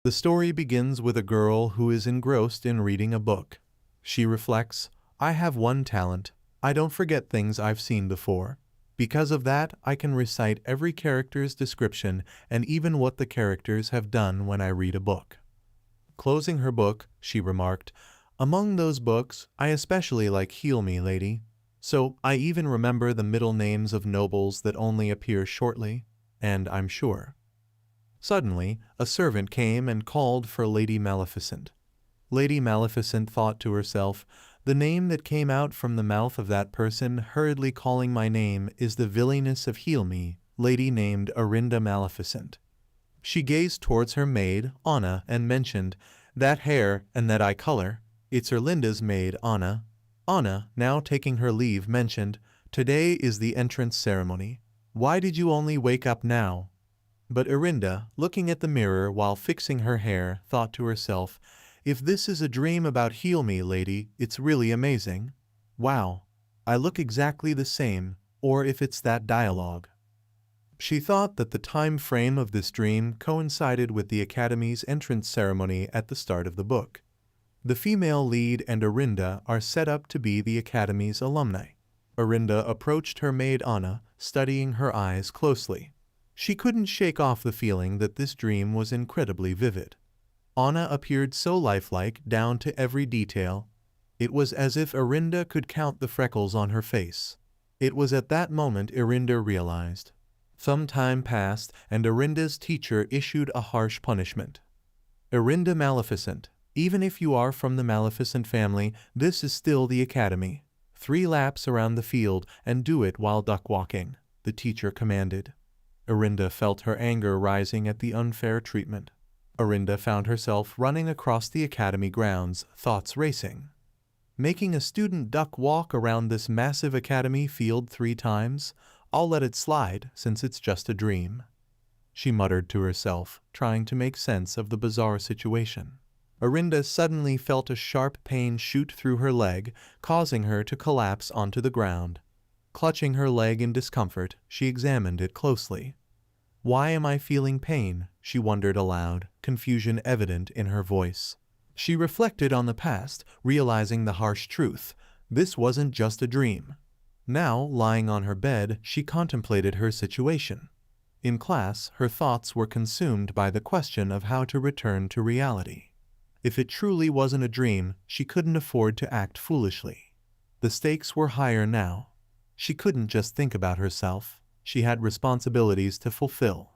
The story begins with a girl who is engrossed in reading a book. She reflects, I have one talent. I don't forget things I've seen before. Because of that, I can recite every character's description and even what the characters have done when I read a book. Closing her book, she remarked, among those books, I especially like Heal Me, Lady. So I even remember the middle names of nobles that only appear shortly, and I'm sure. Suddenly, a servant came and called for Lady Maleficent. Lady Maleficent thought to herself, the name that came out from the mouth of that person hurriedly calling my name is the villainess of Heal Me, lady named Orinda Maleficent. She gazed towards her maid, Anna, and mentioned, that hair and that eye color, it's Erlinda's maid, Anna. Anna, now taking her leave, mentioned, today is the entrance ceremony. Why did you only wake up now? But Orinda, looking at the mirror while fixing her hair, thought to herself, if this is a dream about Heal Me, Lady, it's really amazing. Wow, I look exactly the same, or if it's that dialogue. She thought that the time frame of this dream coincided with the Academy's entrance ceremony at the start of the book. The female lead and Orinda are set up to be the Academy's alumni. Orinda approached her maid Anna, studying her eyes closely. She couldn't shake off the feeling that this dream was incredibly vivid. Anna appeared so lifelike down to every detail. It was as if Orinda could count the freckles on her face. It was at that moment Orinda realized. Some time passed and Orinda's teacher issued a harsh punishment. Orinda Maleficent, even if you are from the Maleficent family, this is still the Academy. 3 laps around the field and do it while duck walking, the teacher commanded. Orinda felt her anger rising at the unfair treatment. Orinda found herself running across the Academy grounds, thoughts racing. Making a student duck walk around this massive Academy field 3 times? I'll let it slide, since it's just a dream. She muttered to herself, trying to make sense of the bizarre situation. Orinda suddenly felt a sharp pain shoot through her leg, causing her to collapse onto the ground. Clutching her leg in discomfort, she examined it closely. Why am I feeling pain? She wondered aloud, confusion evident in her voice. She reflected on the past, realizing the harsh truth. This wasn't just a dream. Now, lying on her bed, she contemplated her situation. In class, her thoughts were consumed by the question of how to return to reality. If it truly wasn't a dream, she couldn't afford to act foolishly. The stakes were higher now. She couldn't just think about herself. She had responsibilities to fulfill.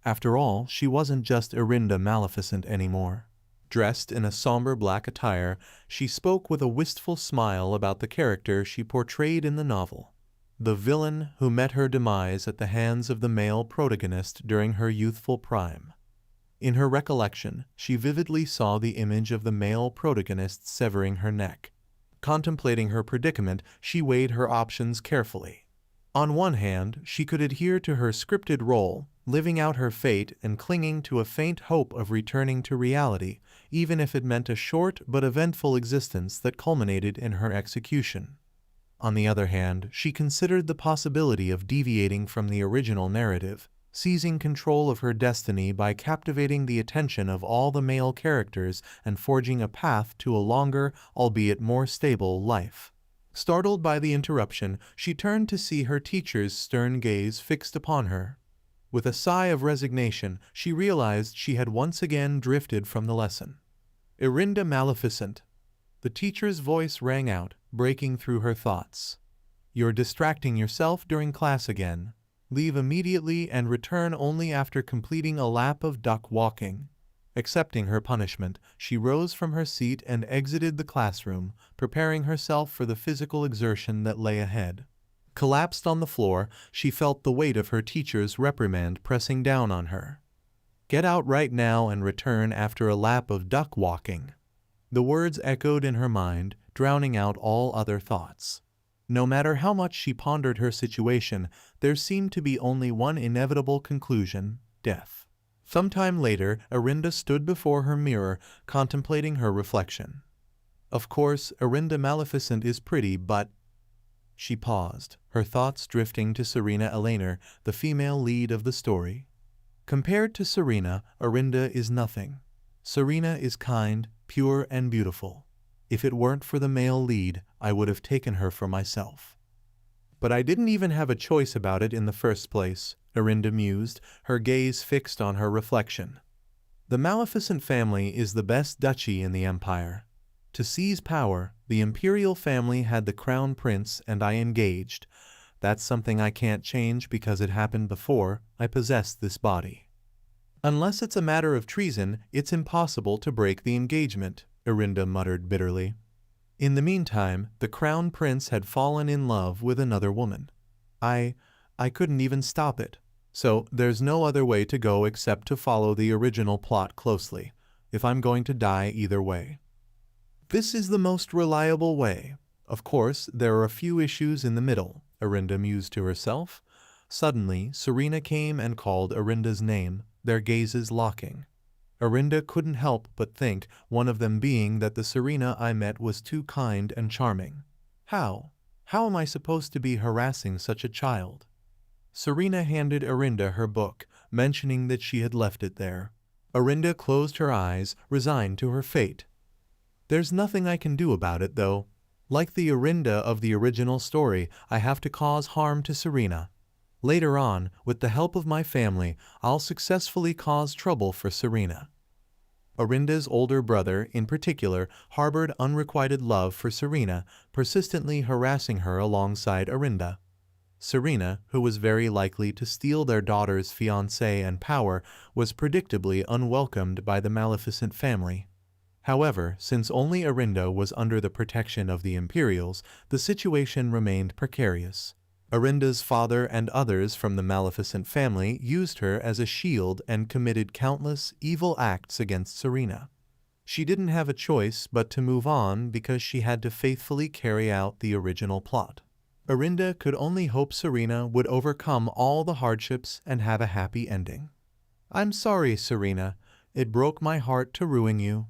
After all, she wasn't just Orinda Maleficent anymore. Dressed in a somber black attire, she spoke with a wistful smile about the character she portrayed in the novel. The villain who met her demise at the hands of the male protagonist during her youthful prime. In her recollection, she vividly saw the image of the male protagonist severing her neck. Contemplating her predicament, she weighed her options carefully. On one hand, she could adhere to her scripted role, living out her fate and clinging to a faint hope of returning to reality, even if it meant a short but eventful existence that culminated in her execution. On the other hand, she considered the possibility of deviating from the original narrative, seizing control of her destiny by captivating the attention of all the male characters and forging a path to a longer, albeit more stable, life. Startled by the interruption, she turned to see her teacher's stern gaze fixed upon her. With a sigh of resignation, she realized she had once again drifted from the lesson. Orinda Maleficent. The teacher's voice rang out, breaking through her thoughts. You're distracting yourself during class again. Leave immediately and return only after completing a lap of duck walking. Accepting her punishment, she rose from her seat and exited the classroom, preparing herself for the physical exertion that lay ahead. Collapsed on the floor, she felt the weight of her teacher's reprimand pressing down on her. Get out right now and return after a lap of duck walking. The words echoed in her mind, drowning out all other thoughts. No matter how much she pondered her situation, there seemed to be only one inevitable conclusion: death. Sometime later, Orinda stood before her mirror, contemplating her reflection. Of course, Orinda Maleficent is pretty, but... She paused, her thoughts drifting to Serena Eleanor, the female lead of the story. Compared to Serena, Orinda is nothing. Serena is kind, pure, and beautiful. If it weren't for the male lead, I would have taken her for myself. But I didn't even have a choice about it in the first place, Arinda mused, her gaze fixed on her reflection. The Maleficent family is the best duchy in the empire. To seize power, the imperial family had the crown prince and I engaged. That's something I can't change because it happened before I possessed this body. Unless it's a matter of treason, it's impossible to break the engagement, Arinda muttered bitterly. In the meantime, the crown prince had fallen in love with another woman. I couldn't even stop it. So there's no other way to go except to follow the original plot closely, if I'm going to die either way. This is the most reliable way. Of course, there are a few issues in the middle, Arinda mused to herself. Suddenly, Serena came and called Arinda's name, their gazes locking. Arinda couldn't help but think, one of them being that the Serena I met was too kind and charming. How am I supposed to be harassing such a child? Serena handed Arinda her book, mentioning that she had left it there. Arinda closed her eyes, resigned to her fate. There's nothing I can do about it, though. Like the Arinda of the original story, I have to cause harm to Serena. Later on, with the help of my family, I'll successfully cause trouble for Serena. Arinda's older brother, in particular, harbored unrequited love for Serena, persistently harassing her alongside Arinda. Serena, who was very likely to steal their daughter's fiancé and power, was predictably unwelcomed by the Maleficent family. However, since only Arinda was under the protection of the Imperials, the situation remained precarious. Arinda's father and others from the Maleficent family used her as a shield and committed countless evil acts against Serena. She didn't have a choice but to move on because she had to faithfully carry out the original plot. Arinda could only hope Serena would overcome all the hardships and have a happy ending. I'm sorry, Serena. It broke my heart to ruin you.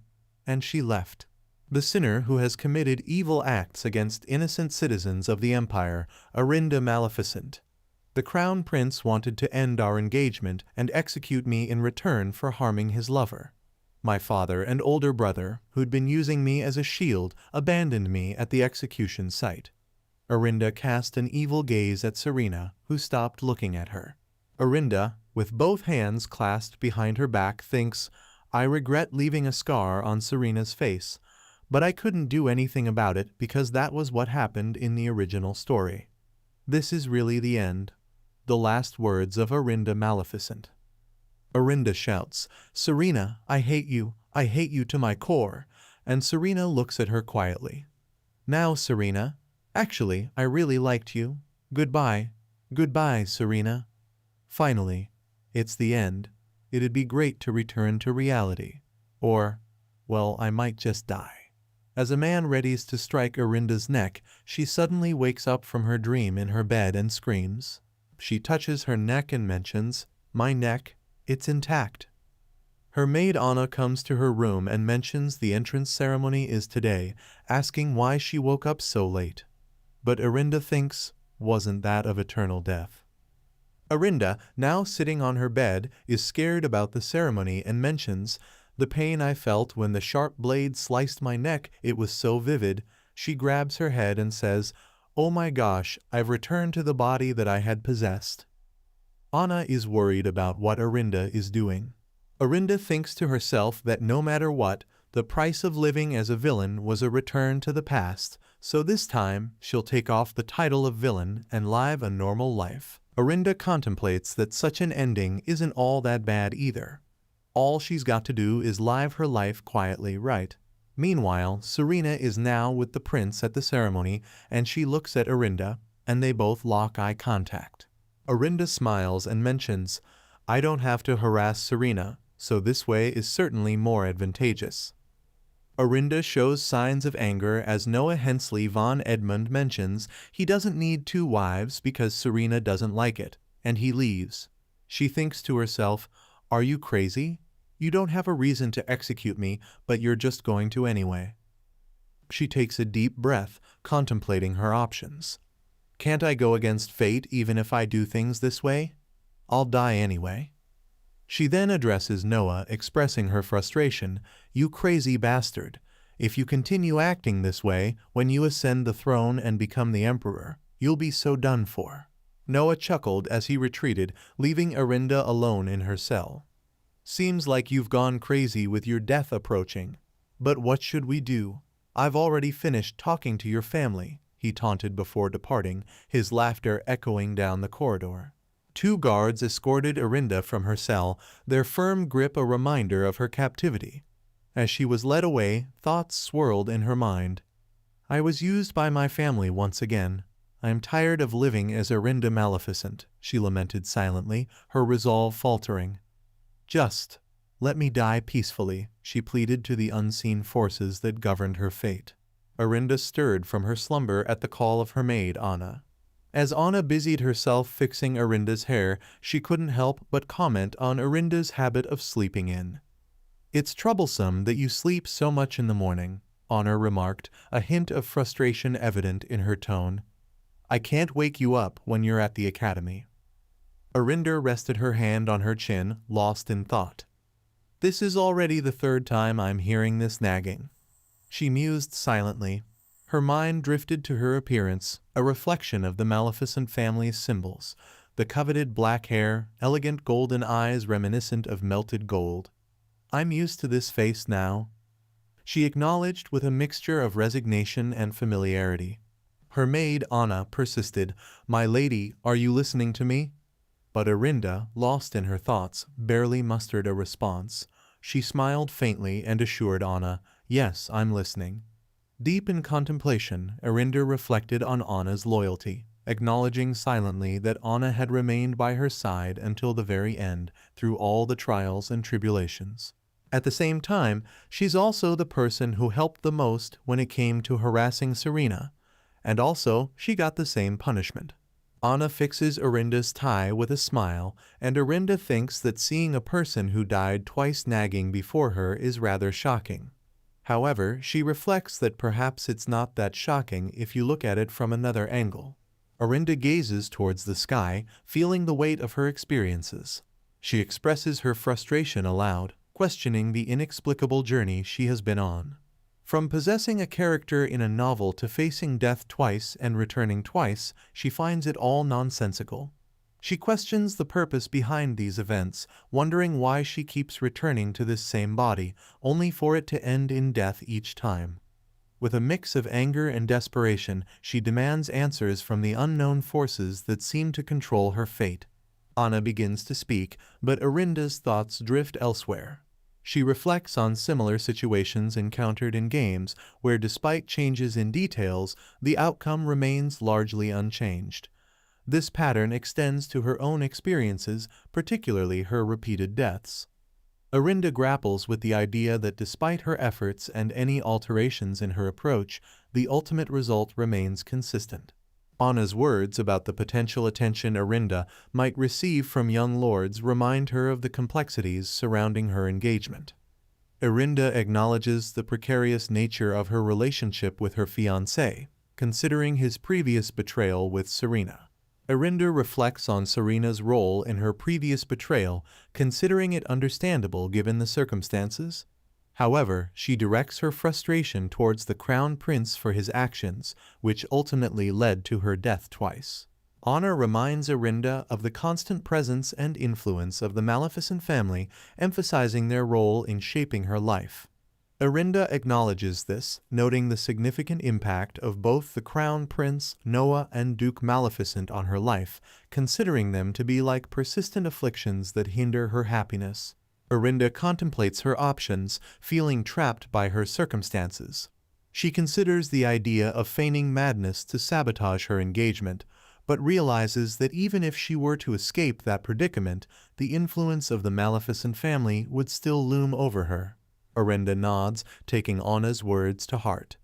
And she left. The sinner who has committed evil acts against innocent citizens of the Empire, Arinda Maleficent. The Crown Prince wanted to end our engagement and execute me in return for harming his lover. My father and older brother, who'd been using me as a shield, abandoned me at the execution site. Arinda cast an evil gaze at Serena, who stopped looking at her. Arinda, with both hands clasped behind her back, thinks, I regret leaving a scar on Serena's face, but I couldn't do anything about it because that was what happened in the original story. This is really the end. The last words of Arinda Maleficent. Arinda shouts, Serena, I hate you to my core, and Serena looks at her quietly. Now, Serena, actually, I really liked you. Goodbye. Goodbye, Serena. Finally, it's the end. It'd be great to return to reality. Or, well, I might just die. As a man readies to strike Arinda's neck, she suddenly wakes up from her dream in her bed and screams. She touches her neck and mentions, my neck, it's intact. Her maid Anna comes to her room and mentions the entrance ceremony is today, asking why she woke up so late. But Arinda thinks, wasn't that of eternal death? Arinda, now sitting on her bed, is scared about the ceremony and mentions, the pain I felt when the sharp blade sliced my neck, it was so vivid. She grabs her head and says, oh my gosh, I've returned to the body that I had possessed. Anna is worried about what Arinda is doing. Arinda thinks to herself that no matter what, the price of living as a villain was a return to the past, so this time she'll take off the title of villain and live a normal life. Arinda contemplates that such an ending isn't all that bad either. All she's got to do is live her life quietly, right? Meanwhile, Serena is now with the prince at the ceremony, and she looks at Arinda, and they both lock eye contact. Arinda smiles and mentions, I don't have to harass Serena, so this way is certainly more advantageous. Arinda shows signs of anger as Noah Hensley von Edmund mentions he doesn't need 2 wives because Serena doesn't like it, and he leaves. She thinks to herself, are you crazy? You don't have a reason to execute me, but you're just going to anyway. She takes a deep breath, contemplating her options. Can't I go against fate even if I do things this way? I'll die anyway. She then addresses Noah, expressing her frustration. You crazy bastard. If you continue acting this way, when you ascend the throne and become the emperor, you'll be so done for. Noah chuckled as he retreated, leaving Arinda alone in her cell. Seems like you've gone crazy with your death approaching. But what should we do? I've already finished talking to your family, he taunted before departing, his laughter echoing down the corridor. 2 guards escorted Arinda from her cell, their firm grip a reminder of her captivity. As she was led away, thoughts swirled in her mind. I was used by my family once again. I am tired of living as Arinda Maleficent, she lamented silently, her resolve faltering. Just let me die peacefully, she pleaded to the unseen forces that governed her fate. Arinda stirred from her slumber at the call of her maid, Anna. As Anna busied herself fixing Arinda's hair, she couldn't help but comment on Arinda's habit of sleeping in. It's troublesome that you sleep so much in the morning, Anna remarked, a hint of frustration evident in her tone. I can't wake you up when you're at the academy. Arinda rested her hand on her chin, lost in thought. This is already the 3rd time I'm hearing this nagging. She mused silently. Her mind drifted to her appearance, a reflection of the Maleficent family's symbols, the coveted black hair, elegant golden eyes reminiscent of melted gold. I'm used to this face now, she acknowledged with a mixture of resignation and familiarity. Her maid, Anna, persisted, My lady, are you listening to me? But Arinda, lost in her thoughts, barely mustered a response. She smiled faintly and assured Anna, Yes, I'm listening. Deep in contemplation, Arinda reflected on Anna's loyalty, acknowledging silently that Anna had remained by her side until the very end, through all the trials and tribulations. At the same time, she's also the person who helped the most when it came to harassing Serena, and also she got the same punishment. Anna fixes Arinda's tie with a smile, and Arinda thinks that seeing a person who died twice nagging before her is rather shocking. However, she reflects that perhaps it's not that shocking if you look at it from another angle. Arinda gazes towards the sky, feeling the weight of her experiences. She expresses her frustration aloud, questioning the inexplicable journey she has been on. From possessing a character in a novel to facing death twice and returning twice, she finds it all nonsensical. She questions the purpose behind these events, wondering why she keeps returning to this same body, only for it to end in death each time. With a mix of anger and desperation, she demands answers from the unknown forces that seem to control her fate. Anna begins to speak, but Arinda's thoughts drift elsewhere. She reflects on similar situations encountered in games where, despite changes in details, the outcome remains largely unchanged. This pattern extends to her own experiences, particularly her repeated deaths. Arinda grapples with the idea that despite her efforts and any alterations in her approach, the ultimate result remains consistent. Anna's words about the potential attention Arinda might receive from young lords remind her of the complexities surrounding her engagement. Arinda acknowledges the precarious nature of her relationship with her fiancé, considering his previous betrayal with Serena. Arinda reflects on Serena's role in her previous betrayal, considering it understandable given the circumstances. However, she directs her frustration towards the Crown Prince for his actions, which ultimately led to her death twice. Anna reminds Arinda of the constant presence and influence of the Maleficent family, emphasizing their role in shaping her life. Arinda acknowledges this, noting the significant impact of both the Crown Prince, Noah, and Duke Maleficent on her life, considering them to be like persistent afflictions that hinder her happiness. Arinda contemplates her options, feeling trapped by her circumstances. She considers the idea of feigning madness to sabotage her engagement, but realizes that even if she were to escape that predicament, the influence of the Maleficent family would still loom over her. Arinda nods, taking Anna's words to heart.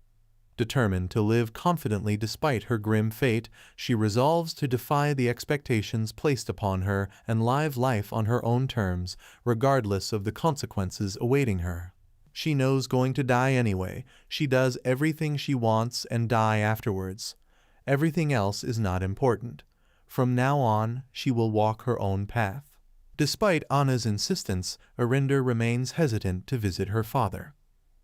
Determined to live confidently despite her grim fate, she resolves to defy the expectations placed upon her and live life on her own terms, regardless of the consequences awaiting her. She knows going to die anyway. She does everything she wants and die afterwards. Everything else is not important. From now on, she will walk her own path. Despite Anna's insistence, Arinda remains hesitant to visit her father.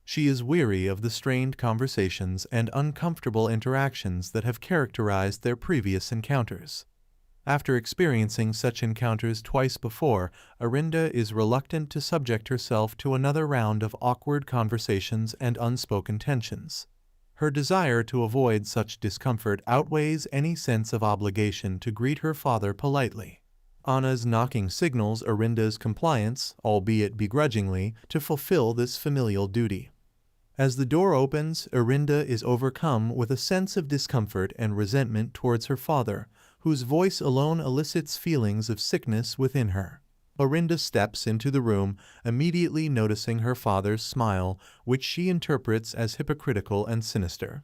She is weary of the strained conversations and uncomfortable interactions that have characterized their previous encounters. After experiencing such encounters twice before, Arinda is reluctant to subject herself to another round of awkward conversations and unspoken tensions. Her desire to avoid such discomfort outweighs any sense of obligation to greet her father politely. Anna's knocking signals Arinda's compliance, albeit begrudgingly, to fulfill this familial duty. As the door opens, Arinda is overcome with a sense of discomfort and resentment towards her father, whose voice alone elicits feelings of sickness within her. Arinda steps into the room, immediately noticing her father's smile, which she interprets as hypocritical and sinister.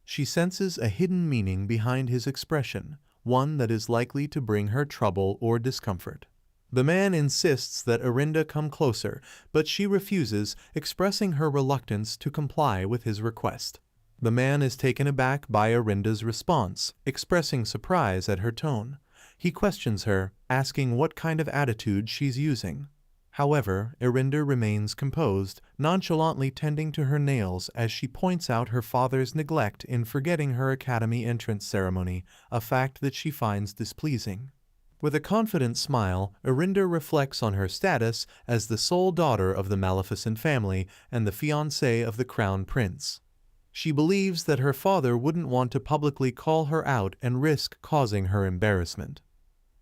She senses a hidden meaning behind his expression, one that is likely to bring her trouble or discomfort. The man insists that Arinda come closer, but she refuses, expressing her reluctance to comply with his request. The man is taken aback by Arinda's response, expressing surprise at her tone. He questions her, asking what kind of attitude she's using. However, Arinda remains composed, nonchalantly tending to her nails as she points out her father's neglect in forgetting her academy entrance ceremony, a fact that she finds displeasing. With a confident smile, Arinda reflects on her status as the sole daughter of the Maleficent family and the fiancée of the Crown Prince. She believes that her father wouldn't want to publicly call her out and risk causing her embarrassment.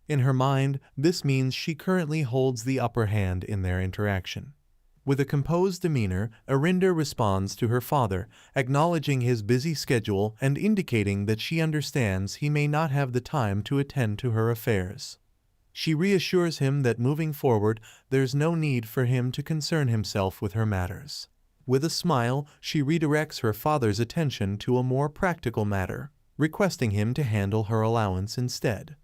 In her mind, this means she currently holds the upper hand in their interaction. With a composed demeanor, Arinda responds to her father, acknowledging his busy schedule and indicating that she understands he may not have the time to attend to her affairs. She reassures him that moving forward, there's no need for him to concern himself with her matters. With a smile, she redirects her father's attention to a more practical matter, requesting him to handle her allowance instead.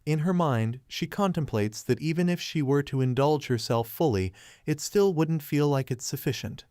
In her mind, she contemplates that even if she were to indulge herself fully, it still wouldn't feel like it's sufficient.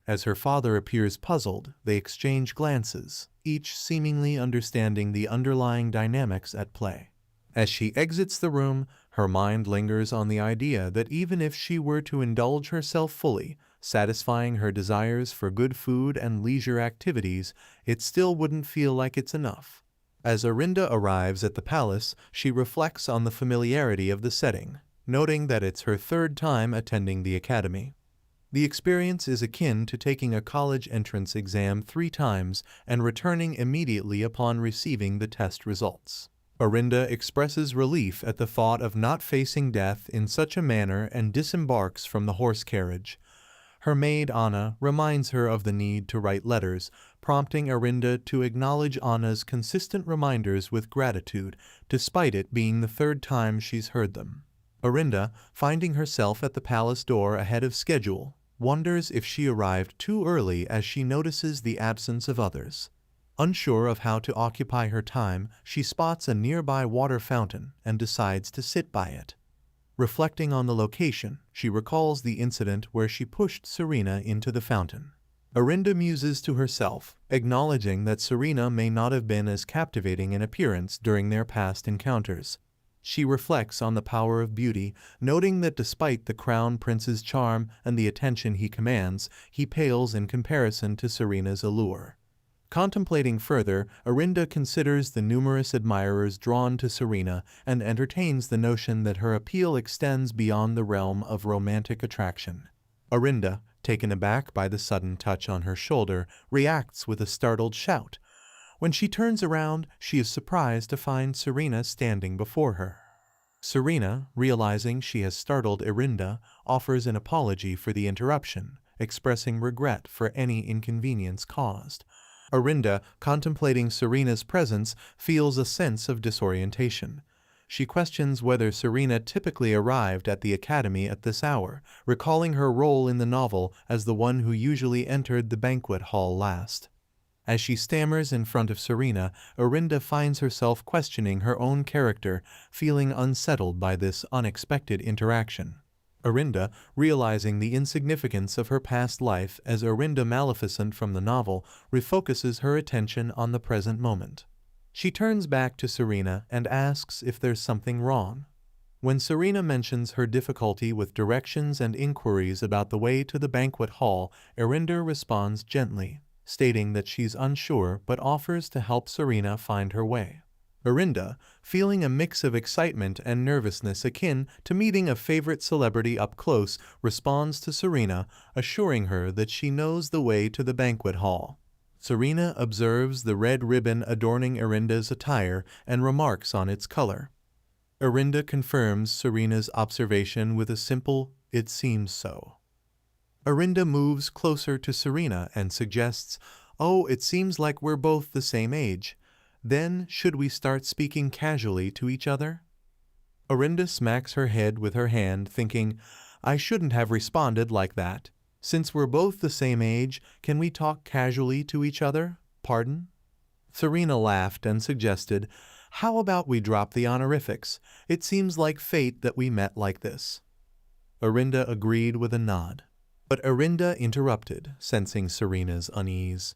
As her father appears puzzled, they exchange glances, each seemingly understanding the underlying dynamics at play. As she exits the room, her mind lingers on the idea that even if she were to indulge herself fully, satisfying her desires for good food and leisure activities, it still wouldn't feel like it's enough. As Arinda arrives at the palace, she reflects on the familiarity of the setting, noting that it's her third time attending the academy. The experience is akin to taking a college entrance exam 3 times and returning immediately upon receiving the test results. Arinda expresses relief at the thought of not facing death in such a manner and disembarks from the horse carriage. Her maid Anna reminds her of the need to write letters, prompting Arinda to acknowledge Anna's consistent reminders with gratitude, despite it being the 3rd time she's heard them. Arinda, finding herself at the palace door ahead of schedule, wonders if she arrived too early as she notices the absence of others. Unsure of how to occupy her time, she spots a nearby water fountain and decides to sit by it. Reflecting on the location, she recalls the incident where she pushed Serena into the fountain. Arinda muses to herself, acknowledging that Serena may not have been as captivating in appearance during their past encounters. She reflects on the power of beauty, noting that despite the Crown Prince's charm and the attention he commands, he pales in comparison to Serena's allure. Contemplating further, Arinda considers the numerous admirers drawn to Serena and entertains the notion that her appeal extends beyond the realm of romantic attraction. Arinda, taken aback by the sudden touch on her shoulder, reacts with a startled shout. When she turns around, she is surprised to find Serena standing before her. Serena, realizing she has startled Arinda, offers an apology for the interruption, expressing regret for any inconvenience caused. Arinda, contemplating Serena's presence, feels a sense of disorientation. She questions whether Serena typically arrived at the academy at this hour, recalling her role in the novel as the one who usually entered the banquet hall last. As she stammers in front of Serena, Arinda finds herself questioning her own character, feeling unsettled by this unexpected interaction. Arinda, realizing the insignificance of her past life as Arinda Maleficent from the novel, refocuses her attention on the present moment. She turns back to Serena and asks if there's something wrong. When Serena mentions her difficulty with directions and inquiries about the way to the banquet hall, Erinda responds gently, stating that she's unsure but offers to help Serena find her way. Erinda, feeling a mix of excitement and nervousness akin to meeting a favorite celebrity up close, responds to Serena, assuring her that she knows the way to the banquet hall. Serena observes the red ribbon adorning Erinda's attire and remarks on its color. Erinda confirms Serena's observation with a simple, "It seems so." Erinda moves closer to Serena and suggests, "Oh, it seems like we're both the same age. Then, should we start speaking casually to each other?" Erinda smacks her head with her hand, thinking, "I shouldn't have responded like that. Since we're both the same age, can we talk casually to each other? Pardon?" Serena laughed and suggested, "How about we drop the honorifics? It seems like fate that we met like this." Erinda agreed with a nod. But Erinda interrupted, sensing Serena's unease.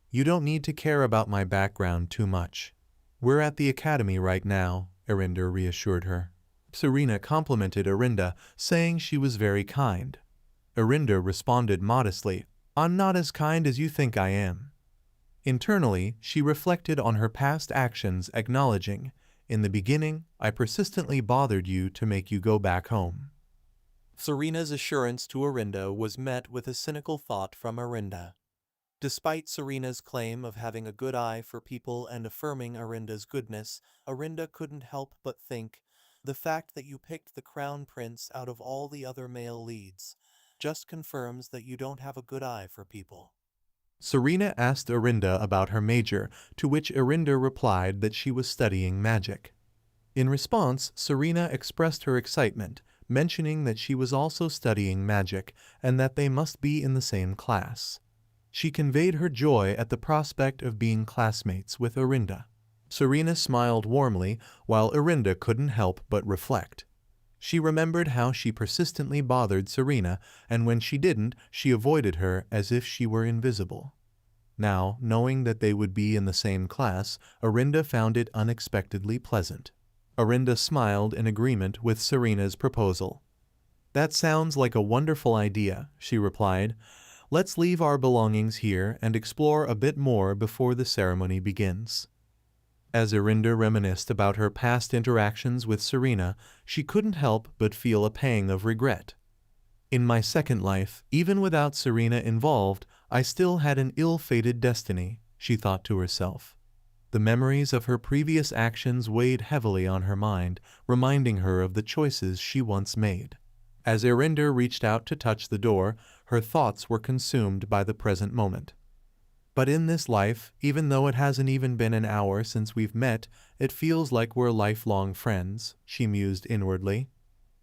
"You don't need to care about my background too much. We're at the academy right now," Erinda reassured her. Serena complimented Erinda, saying she was very kind. Erinda responded modestly, "I'm not as kind as you think I am." Internally, she reflected on her past actions, acknowledging, "In the beginning, I persistently bothered you to make you go back home." Serena's assurance to Erinda was met with a cynical thought from Erinda. Despite Serena's claim of having a good eye for people and affirming Erinda's goodness, Erinda couldn't help but think, "The fact that you picked the crown prince out of all the other male leads just confirms that you don't have a good eye for people." Serena asked Erinda about her major, to which Erinda replied that she was studying magic. In response, Serena expressed her excitement, mentioning that she was also studying magic and that they must be in the same class. She conveyed her joy at the prospect of being classmates with Erinda. Serena smiled warmly, while Erinda couldn't help but reflect. She remembered how she persistently bothered Serena, and when she didn't, she avoided her as if she were invisible. Now, knowing that they would be in the same class, Erinda found it unexpectedly pleasant. Erinda smiled in agreement with Serena's proposal. "That sounds like a wonderful idea," she replied. "Let's leave our belongings here and explore a bit more before the ceremony begins." As Erinda reminisced about her past interactions with Serena, she couldn't help but feel a pang of regret. "In my second life, even without Serena involved, I still had an ill-fated destiny," she thought to herself. The memories of her previous actions weighed heavily on her mind, reminding her of the choices she once made. As Erinda reached out to touch the door, her thoughts were consumed by the present moment. "But in this life, even though it hasn't even been an hour since we've met, it feels like we're lifelong friends," she mused inwardly.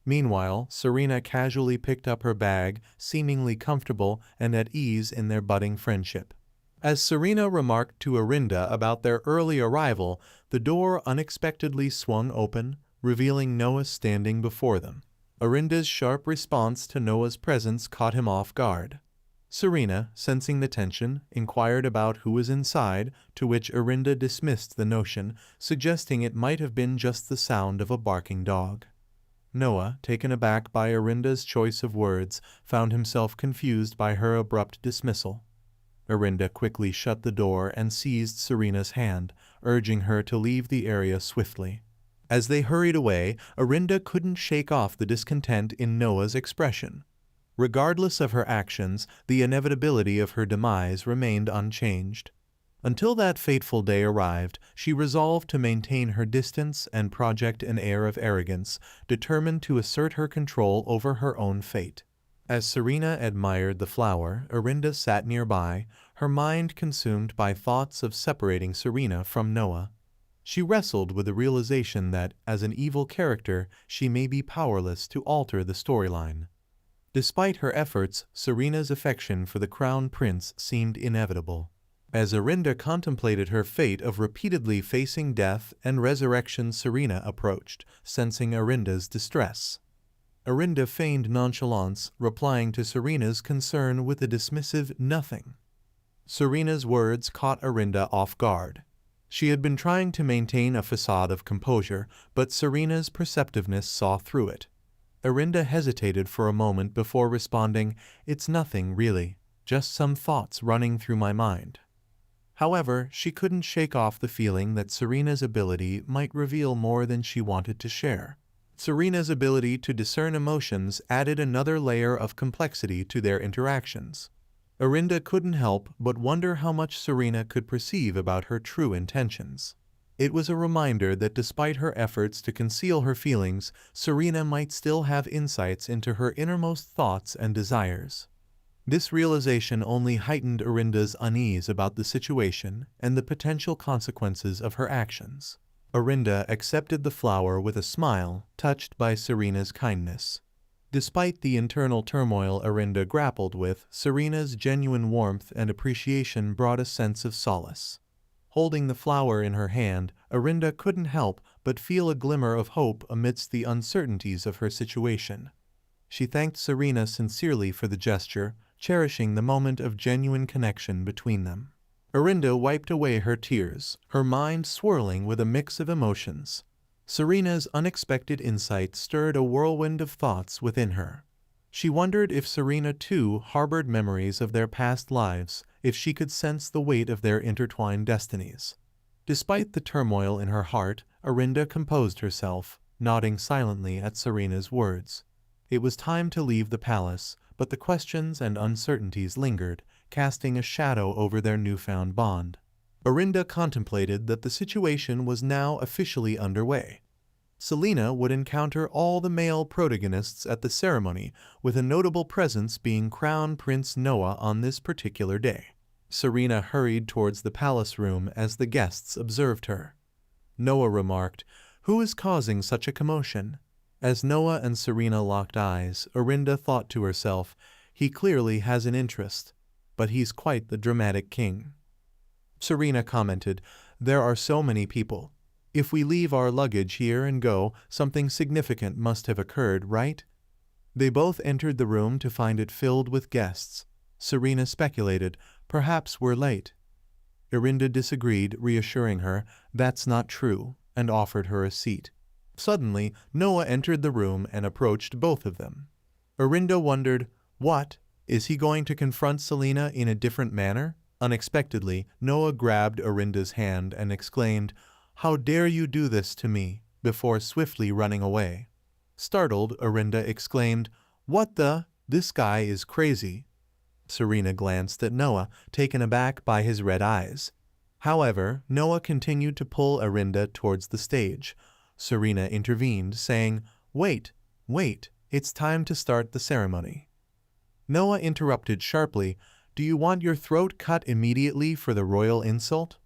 Meanwhile, Serena casually picked up her bag, seemingly comfortable and at ease in their budding friendship. As Serena remarked to Erinda about their early arrival, the door unexpectedly swung open, revealing Noah standing before them. Erinda's sharp response to Noah's presence caught him off guard. Serena, sensing the tension, inquired about who was inside, to which Erinda dismissed the notion, suggesting it might have been just the sound of a barking dog. Noah, taken aback by Erinda's choice of words, found himself confused by her abrupt dismissal. Erinda quickly shut the door and seized Serena's hand, urging her to leave the area swiftly. As they hurried away, Erinda couldn't shake off the discontent in Noah's expression. Regardless of her actions, the inevitability of her demise remained unchanged. Until that fateful day arrived, she resolved to maintain her distance and project an air of arrogance, determined to assert her control over her own fate. As Serena admired the flower, Erinda sat nearby, her mind consumed by thoughts of separating Serena from Noah. She wrestled with the realization that, as an evil character, she may be powerless to alter the storyline. Despite her efforts, Serena's affection for the Crown Prince seemed inevitable. As Erinda contemplated her fate of repeatedly facing death and resurrection, Serena approached, sensing Erinda's distress. Erinda feigned nonchalance, replying to Serena's concern with a dismissive "nothing." Serena's words caught Erinda off guard. She had been trying to maintain a facade of composure, but Serena's perceptiveness saw through it. Orinda hesitated for a moment before responding, "It's nothing, really, just some thoughts running through my mind." However, she couldn't shake off the feeling that Serena's ability might reveal more than she wanted to share. Serena's ability to discern emotions added another layer of complexity to their interactions. Orinda couldn't help but wonder how much Serena could perceive about her true intentions. It was a reminder that despite her efforts to conceal her feelings, Serena might still have insights into her innermost thoughts and desires. This realization only heightened Orinda's unease about the situation and the potential consequences of her actions. Orinda accepted the flower with a smile, touched by Serena's kindness. Despite the internal turmoil Orinda grappled with, Serena's genuine warmth and appreciation brought a sense of solace. Holding the flower in her hand, Orinda couldn't help but feel a glimmer of hope amidst the uncertainties of her situation. She thanked Serena sincerely for the gesture, cherishing the moment of genuine connection between them. Orinda wiped away her tears, her mind swirling with a mix of emotions. Serena's unexpected insight stirred a whirlwind of thoughts within her. She wondered if Serena too harbored memories of their past lives, if she could sense the weight of their intertwined destinies. Despite the turmoil in her heart, Orinda composed herself, nodding silently at Serena's words. It was time to leave the palace, but the questions and uncertainties lingered, casting a shadow over their newfound bond. Orinda contemplated that the situation was now officially underway. Selena would encounter all the male protagonists at the ceremony, with a notable presence being Crown Prince Noah on this particular day. Serena hurried towards the palace room as the guests observed her. Noah remarked, "Who is causing such a commotion?" As Noah and Serena locked eyes, Orinda thought to herself, "He clearly has an interest, but he's quite the dramatic king." Serena commented, "There are so many people. If we leave our luggage here and go, something significant must have occurred, right?" They both entered the room to find it filled with guests. Serena speculated, "Perhaps we're late." Orinda disagreed, reassuring her, "That's not true," and offered her a seat. Suddenly, Noah entered the room and approached both of them. Orinda wondered, "What? Is he going to confront Selena in a different manner?" Unexpectedly, Noah grabbed Orinda's hand and exclaimed, "How dare you do this to me?" before swiftly running away. Startled, Orinda exclaimed, "What the? This guy is crazy." Serena glanced at Noah, taken aback by his red eyes. However, Noah continued to pull Orinda towards the stage. Serena intervened, saying, "Wait, it's time to start the ceremony." Noah interrupted sharply, "Do you want your throat cut immediately for the royal insult?"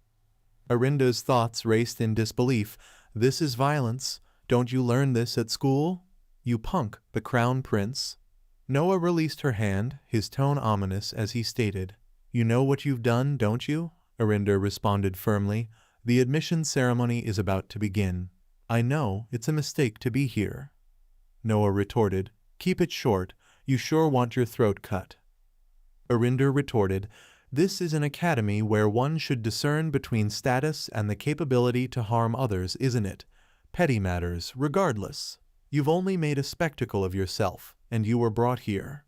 Orinda's thoughts raced in disbelief. "This is violence. Don't you learn this at school? You punk, the crown prince." Noah released her hand, his tone ominous as he stated, "You know what you've done, don't you?" Orinda responded firmly, "The admission ceremony is about to begin. I know, it's a mistake to be here." Noah retorted, "Keep it short. You sure want your throat cut." Orinda retorted, "This is an academy where one should discern between status and the capability to harm others, isn't it? Petty matters, regardless. You've only made a spectacle of yourself, and you were brought here."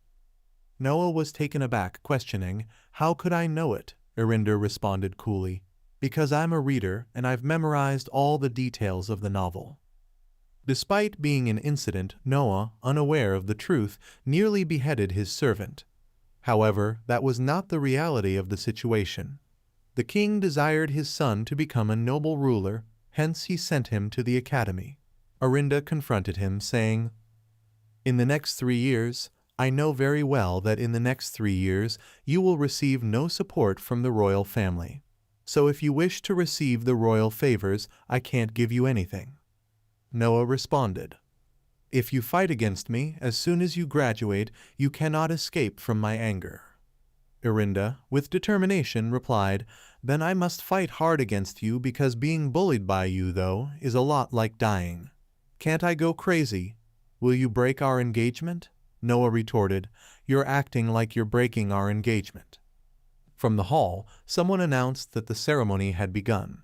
Noah was taken aback, questioning, "How could I know it?" Orinda responded coolly, "Because I'm a reader and I've memorized all the details of the novel." Despite being an incident, Noah, unaware of the truth, nearly beheaded his servant. However, that was not the reality of the situation. The king desired his son to become a noble ruler, hence he sent him to the academy. Orinda confronted him, saying, "In the next 3 years, I know very well that in the next 3 years you will receive no support from the royal family. So if you wish to receive the royal favors, I can't give you anything." Noah responded, "If you fight against me, as soon as you graduate, you cannot escape from my anger." Orinda, with determination, replied, "Then I must fight hard against you because being bullied by you, though, is a lot like dying. Can't I go crazy? Will you break our engagement?" Noah retorted, "You're acting like you're breaking our engagement." From the hall, someone announced that the ceremony had begun.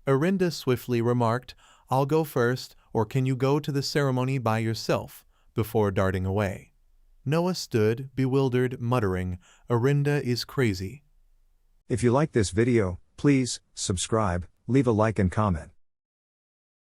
Arinda swiftly remarked, I'll go first, or can you go to the ceremony by yourself, before darting away. Noah stood, bewildered, muttering, Arinda is crazy. If you like this video, please subscribe, leave a like and comment.